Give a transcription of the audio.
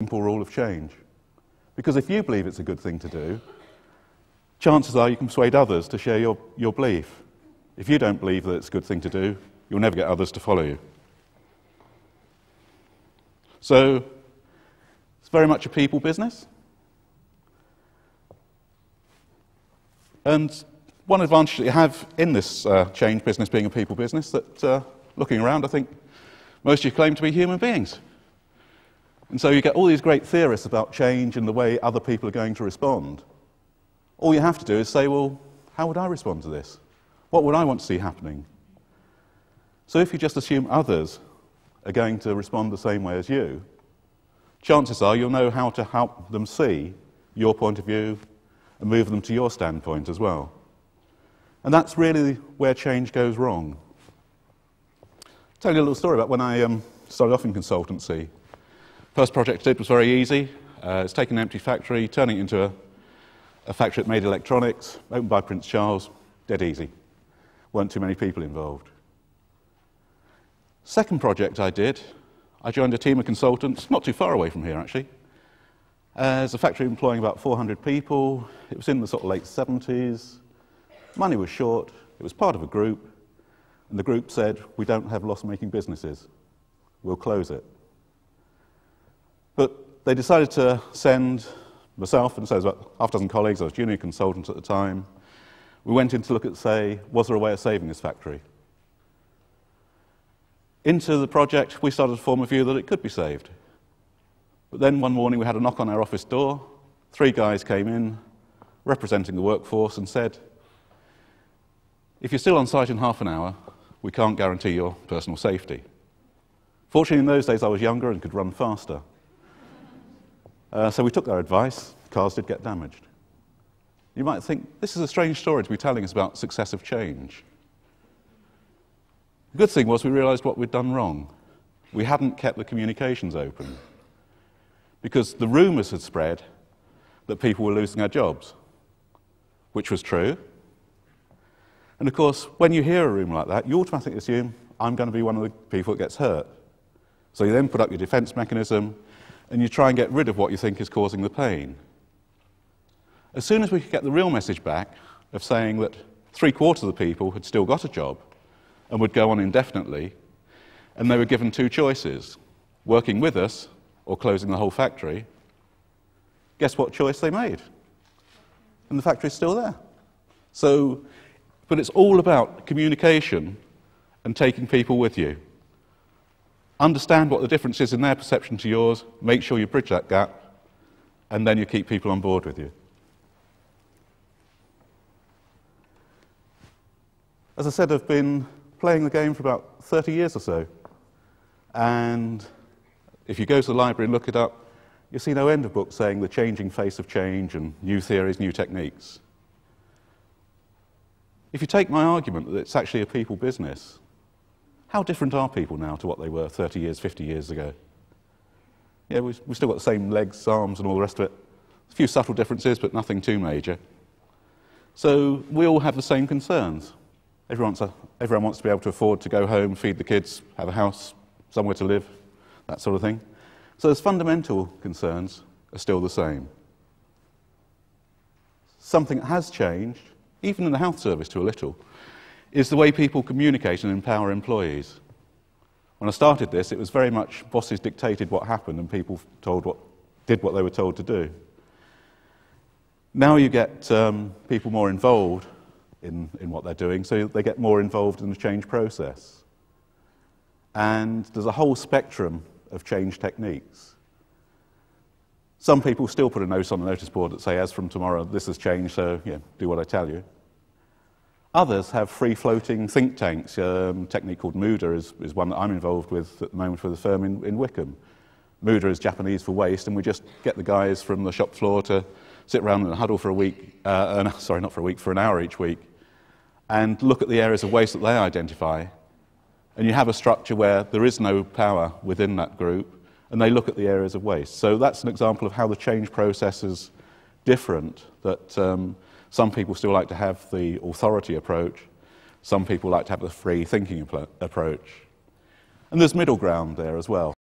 simple rule of change. Because if you believe it's a good thing to do, chances are you can persuade others to share your belief. If you don't believe that it's a good thing to do, you'll never get others to follow you. So, it's very much a people business. And one advantage that you have in this change business being a people business, that looking around, I think most of you claim to be human beings. And so you get all these great theorists about change and the way other people are going to respond. All you have to do is say, well, how would I respond to this? What would I want to see happening? So if you just assume others are going to respond the same way as you, chances are you'll know how to help them see your point of view and move them to your standpoint as well. And that's really where change goes wrong. I'll tell you a little story about when I started off in consultancy. First project I did was very easy. It's taking an empty factory, turning it into a factory that made electronics, opened by Prince Charles, dead easy. Weren't too many people involved. Second project I did, I joined a team of consultants, not too far away from here actually. It's a factory employing about 400 people. It was in the sort of late 70s. Money was short. It was part of a group. And the group said, we don't have loss-making businesses. We'll close it. But they decided to send myself, and so there was about half a dozen colleagues, I was junior consultant at the time. We went in to look at, say, was there a way of saving this factory? Into the project, we started to form a view that it could be saved. But then one morning we had a knock on our office door. 3 guys came in, representing the workforce, and said, if you're still on site in half an hour, we can't guarantee your personal safety. Fortunately, in those days I was younger and could run faster. So we took their advice. Cars did get damaged. You might think, this is a strange story to be telling us about successive change. The good thing was we realized what we'd done wrong. We hadn't kept the communications open. Because the rumors had spread that people were losing their jobs, which was true. And of course, when you hear a rumour like that, you automatically assume, I'm going to be one of the people that gets hurt. So you then put up your defence mechanism, and you try and get rid of what you think is causing the pain. As soon as we could get the real message back of saying that 3/4 of the people had still got a job and would go on indefinitely, and they were given 2 choices, working with us or closing the whole factory, guess what choice they made? And the factory's still there. So, but it's all about communication and taking people with you. Understand what the difference is in their perception to yours, make sure you bridge that gap, and then you keep people on board with you. As I said, I've been playing the game for about 30 years or so. And if you go to the library and look it up, you'll see no end of books saying the changing face of change and new theories, new techniques. If you take my argument that it's actually a people business, how different are people now to what they were 30 years, 50 years ago? Yeah, we've still got the same legs, arms, and all the rest of it. A few subtle differences, but nothing too major. So we all have the same concerns. Everyone wants to be able to afford to go home, feed the kids, have a house, somewhere to live, that sort of thing. So those fundamental concerns are still the same. Something that has changed, even in the health service to a little, is the way people communicate and empower employees. When I started this, it was very much bosses dictated what happened and people did what they were told to do. Now you get people more involved in what they're doing, so they get more involved in the change process. And there's a whole spectrum of change techniques. Some people still put a note on the notice board that say, as from tomorrow, this has changed, so yeah, do what I tell you. Others have free-floating think tanks. A technique called Muda is one that I'm involved with at the moment with a firm in Wickham. Muda is Japanese for waste, and we just get the guys from the shop floor to sit around in a huddle for a week, sorry, not for a week, for an hour each week, and look at the areas of waste that they identify. And you have a structure where there is no power within that group, and they look at the areas of waste. So that's an example of how the change process is different, that some people still like to have the authority approach, some people like to have the free thinking approach. And there's middle ground there as well.